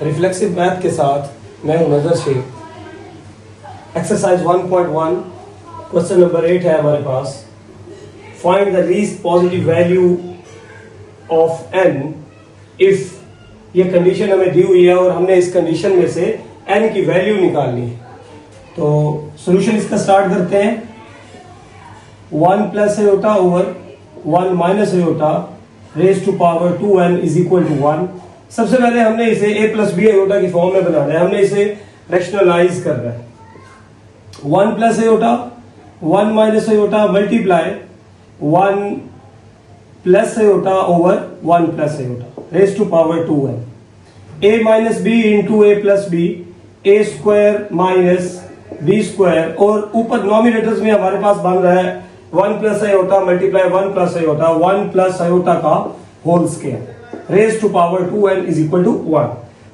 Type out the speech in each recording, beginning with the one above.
Reflexive math के साथ मैं हूं नजर शेख। एक्सरसाइज 1.1 क्वेश्चन नंबर 8 है हमारे पास। Find the least positive value of n if ये कंडीशन हमें दी हुई है और हमने इस कंडीशन में से n की वैल्यू निकालनी है। तो सॉल्यूशन इसका स्टार्ट करते हैं। 1 plus iota over 1 minus iota raise to power 2n is equal to 1। सबसे पहले हमने इसे a प्लस बी आयोटा की फॉर्म में बनाना है। हमने इसे रैशनलाइज करना है। 1 plus iota 1 minus iota multiply 1 plus iota over 1 plus iota raise to power 2n। a minus B into A plus B, A square minus B square, और ऊपर नॉमिनेटर्स में हमारे पास बन रहा है 1 plus iota multiply 1 plus iota, 1 plus iota का whole square raise to power 2n is equal to 1।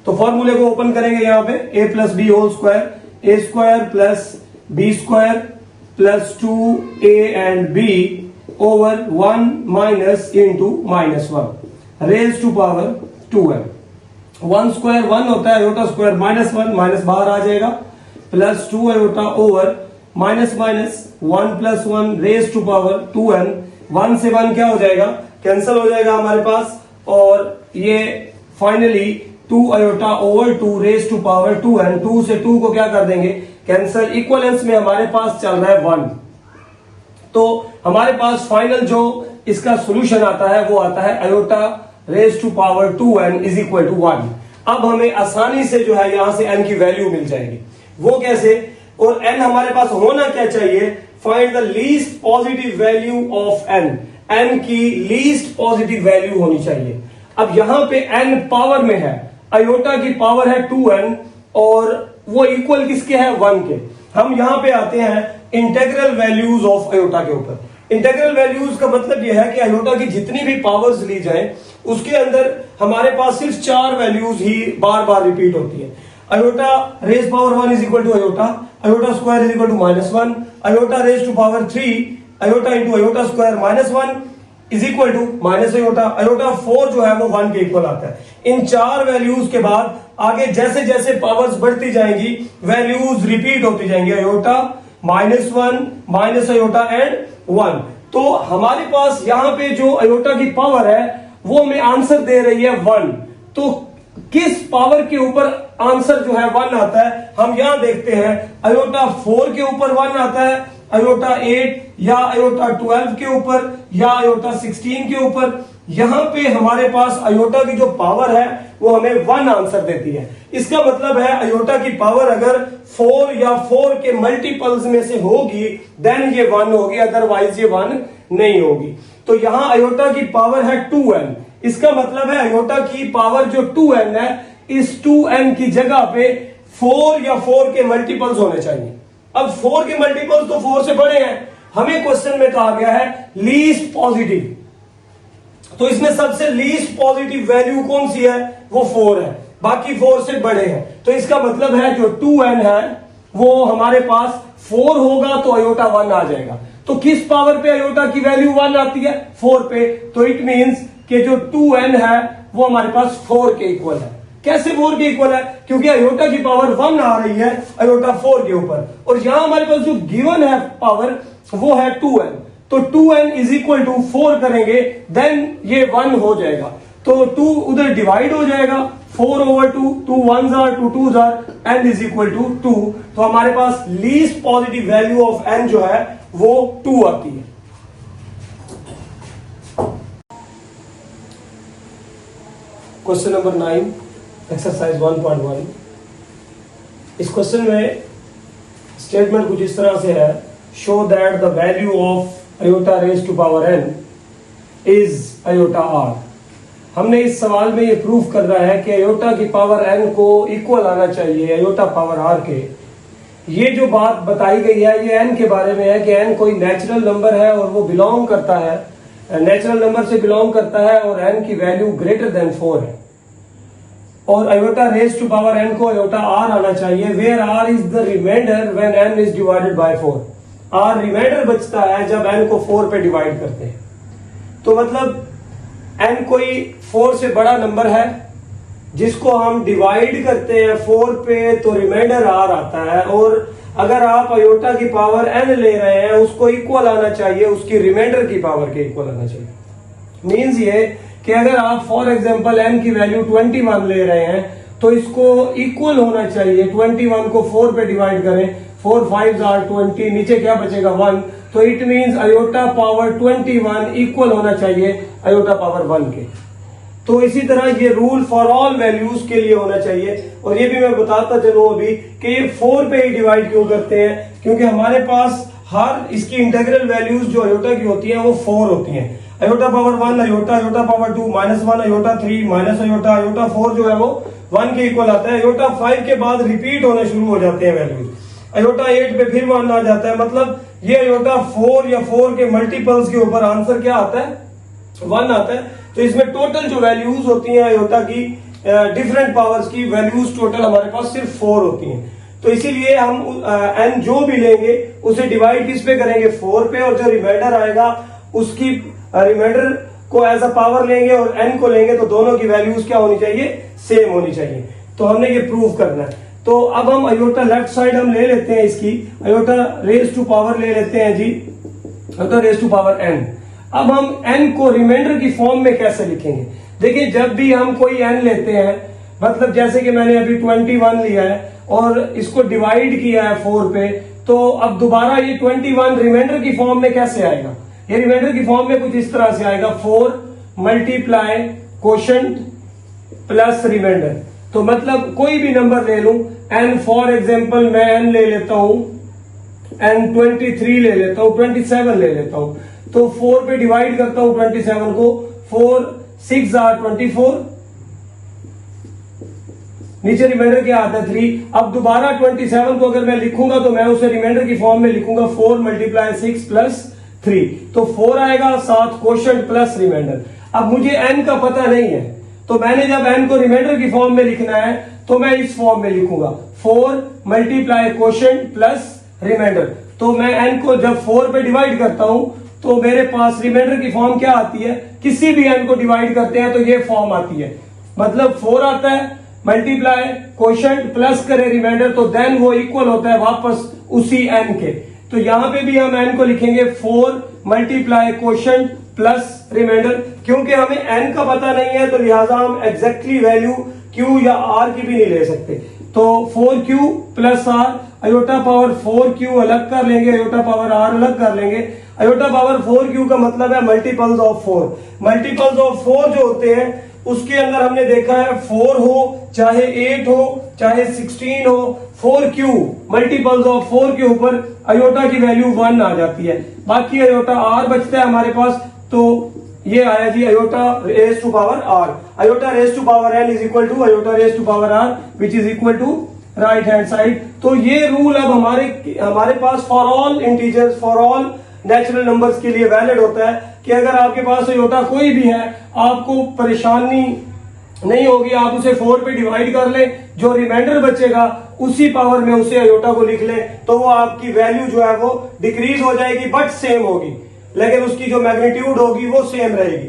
तो फॉर्मूले को ओपन करेंगे। यहां पे a plus B whole square, A square plus B square plus 2a and b over 1 minus into minus 1 raise to power 2n। 1 square 1 होता है, iota square minus 1, minus बाहर आ जाएगा, plus 2 iota over minus minus 1 plus 1 raise to power 2n। 1 से 1 क्या हो जाएगा, cancel हो जाएगा हमारे पास, और ये finally 2 iota over 2 raise to power 2n। 2 से 2 को क्या कर देंगे, कैंसिल। इक्वलेंस में हमारे पास चल रहा है 1। तो हमारे पास फाइनल जो इसका सॉल्यूशन आता है वो आता है iota raise to power 2n is equal to 1। अब हमें आसानी से जो है यहां से n की वैल्यू मिल जाएगी। वो कैसे, और n हमारे पास होना क्या चाहिए, find the least positive value of n। n की लीस्ट पॉजिटिव वैल्यू होनी चाहिए। अब यहां पे n पावर में है, आयोटा की पावर है 2n और वो इक्वल किसके है, 1 के। हम यहां पे आते हैं इंटीग्रल वैल्यूज ऑफ आयोटा के ऊपर। इंटीग्रल वैल्यूज का मतलब यह है कि आयोटा की जितनी भी पावर्स ली जाए उसके अंदर हमारे पास सिर्फ 4 वैल्यूज ही बार बार रिपीट होती है। Iota raise power 1 is equal to iota, iota square is equal to -1, iota raise to power 3, iota into iota square -1 is equal to minus iota. Iota 4 जो है वो 1 के इक्वल आता है। इन 4 वैल्यूज के बाद आगे जैसे जैसे पावर्स बढ़ती जाएंगी वैल्यूज रिपीट होती जाएंगी, आयोटा -1 माइनस आयोटा एंड 1। तो हमारे पास यहां पे जो आयोटा की पावर है वो हमें आंसर दे रही है 1। तो किस पावर के ऊपर आंसर जो है 1 आता है, हम यहां देखते हैं। आयोटा 4 के ऊपर 1 आता है, आयोटा 8 या आयोटा 12 के ऊपर या आयोटा 16 के ऊपर। यहां पे हमारे पास आयोटा की जो पावर है वो हमें 1 आंसर देती है। इसका मतलब है आयोटा की पावर अगर 4 या 4 के मल्टीपल्स में से होगी देन ये 1 होगी, अदरवाइज ये 1 नहीं होगी। तो यहां आयोटा की पावर है 2n। इसका मतलब है आयोटा की पावर जो 2n है, इस 2n की जगह पे 4 या 4 के मल्टीपल्स होने चाहिए। अब 4 के मल्टीपल्स तो 4 से बड़े हैं। हमें क्वेश्चन में कहा गया है लीस्ट पॉजिटिव, तो इसमें सबसे लीस्ट पॉजिटिव वैल्यू कौन सी है, वो 4 है, बाकी 4 से बड़े हैं। तो इसका मतलब है जो 2n है वो हमारे पास 4 होगा तो आयोटा 1 आ जाएगा। तो किस पावर पे आयोटा की वैल्यू 1 आती है, 4 पे। तो इट मींस कि जो 2n है वो हमारे पास 4 के इक्वल है। कैसे 4 के इक्वल है, क्योंकि आयोटा की पावर 1 आ रही है आयोटा 4 के ऊपर, और यहां हमारे पास जो गिवन है पावर वो है 2n। तो 2n इज इक्वल टू 4 करेंगे देन ये 1 हो जाएगा। तो 2 उधर डिवाइड हो जाएगा, 4 over 2, 2 1s are 2 2s are, n is equal to 2। तो हमारे पास least positive value of n जो है वो 2 आती है। Question number 9 exercise 1.1। इस क्वेश्चन में स्टेटमेंट कुछ इस तरह से है, show that the value of iota raise to power n is iota r। हमने इस सवाल में ये प्रूफ कर रहा है कि आयोटा की पावर n को इक्वल आना चाहिए आयोटा पावर r के। ये जो बात बताई गई है ये n के बारे में है कि n कोई नेचुरल नंबर है और वो बिलोंग करता है, नेचुरल नंबर से बिलोंग करता है, और n की वैल्यू ग्रेटर देन 4 है। और iota raise to power n को आयोटा r आना चाहिए, where r is the reminder when n is divided by 4। r reminder बचता है जब n को 4 पे डिवाइड करते हैं। तो मतलब n कोई 4 से बड़ा नंबर है जिसको हम डिवाइड करते हैं 4 पे तो रिमाइंडर आर आता है, और अगर आप अयोटा की पावर n ले रहे हैं उसको इक्वल आना चाहिए उसकी रिमाइंडर की पावर के इक्वल आना चाहिए। मीन्स ये कि अगर आप फॉर एग्जांपल n की वैल्यू 21 ले रहे हैं तो इसको इक्वल होना चाहिए, 21 को 4 पे डिवाइड करें, 4 5 आर 20, नीचे क्या बचेगा 1, तो it means iota power 21 equal होना चाहिए अयोटा पावर 1 के। तो इसी तरह ये रूल फॉर ऑल वैल्यूज के लिए होना चाहिए। और ये भी मैं बताता चलूं अभी कि ये 4 पे ही डिवाइड क्यों करते हैं, क्योंकि हमारे पास हर इसकी इंटीग्रल वैल्यूज जो अयोटा की होती हैं वो 4 होती हैं। Iota power 1 iota, iota power 2 -1, iota 3 minus iota, iota 4 जो है वो 1 के इक्वल आता है। अयोटा 5 के बाद रिपीट होने शुरू हो जाते हैं वैल्यूज, अयोटा 8 पे फिर 1 आ जाता है, मतलब ये अयोटा 4 या 4 के मल्टीपल्स के ऊपर आंसर क्या आता है 1 आता है। तो इसमें टोटल जो वैल्यूज होती हैं अयोटा की डिफरेंट पावर्स की वैल्यूज टोटल हमारे पास सिर्फ 4 होती हैं। तो इसीलिए हम n जो भी लेंगे उसे डिवाइड किस पे करेंगे 4 पे, और जो रिमाइंडर आएगा उसकी रिमाइंडर को एज अ पावर लेंगे और n को लेंगे तो दोनों की वैल्यूज क्या होनी चाहिए सेम होनी चाहिए। तो हमने ये प्रूव करना है। तो अब हम अयोटा लेफ्ट साइड हम ले लेते हैं, इसकी अयोटा रेज टू पावर ले लेते हैं जी, iota raise to power n। अब हम n को रिमाइंडर की फॉर्म में कैसे लिखेंगे? देखिए जब भी हम कोई n लेते हैं, मतलब जैसे कि मैंने अभी 21 लिया है और इसको डिवाइड किया है 4 पे, तो अब दोबारा ये 21 रिमाइंडर की फॉर्म में कैसे आएगा? ये रिमाइंडर की फॉर्म में कुछ इस तरह से आएगा 4 मल्टीप्लाई कोशेंट प्लस रिमाइंडर। तो मतलब कोई भी नंबर ले लूं n, फॉर एग्जांपल मैं n ले लेता हूं, n 23 ले लेता हूं, 27 ले लेता हूं, तो 4 पे डिवाइड करता हूं 27 को, 4 6 आर 24, नीचे रिमाइंडर क्या आता है 3। अब दोबारा 27 को अगर मैं लिखूंगा तो मैं उसे रिमाइंडर की फॉर्म में लिखूंगा 4 मल्टीप्लाई 6 प्लस 3, तो 4 आएगा, साथ कोशेंट प्लस रिमाइंडर। अब मुझे n का पता नहीं है, तो मैंने जब n को रिमाइंडर की फॉर्म में लिखना है तो मैं इस फॉर्म में लिखूंगा 4 मल्टीप्लाई कोशेंट प्लस रिमाइंडर। तो मैं n को जब 4 पे डिवाइड करता हूं तो मेरे पास रिमाइंडर की फॉर्म क्या आती है, किसी भी n को डिवाइड करते हैं तो ये फॉर्म आती है, मतलब 4 आता है मल्टीप्लाई कोशेंट प्लस करे रिमाइंडर, तो देन वो इक्वल होता है वापस उसी n के। तो यहां पे भी हम n को लिखेंगे 4 मल्टीप्लाई कोशेंट प्लस रिमाइंडर। क्योंकि हमें n का पता नहीं है तो लिहाजा हम एग्जैक्टली वैल्यू q या r की भी नहीं ले सकते। तो 4q plus r, iota power 4q अलग कर लेंगे, अयोटा पावर r अलग कर लेंगे। अयोटा पावर 4q का मतलब है मल्टीपल्स ऑफ 4। मल्टीपल्स ऑफ 4 जो होते हैं उसके अंदर हमने देखा है 4 हो चाहे 8 हो चाहे 16 हो, 4q मल्टीपल्स ऑफ 4 के ऊपर अयोटा की वैल्यू 1 आ जाती है, बाकी अयोटा r बचता है हमारे पास। तो ये आया जी iota raise to power r, iota raise to power n is equal to iota raise to power r which is equal to right hand side. तो ये रूल अब हमारे पास for all integers, for all natural numbers के लिए valid होता है कि अगर आपके पास अयोटा कोई भी है आपको परेशानी नहीं होगी, आप उसे 4 पे डिवाइड कर ले, जो रिमाइंडर बचेगा उसी पावर में उसे अयोटा को लिख ले, तो वो आपकी वैल्यू जो है वो डिक्रीज हो जाएगी बट सेम होगी, लेकिन उसकी जो मैग्नीट्यूड होगी वो सेम रहेगी।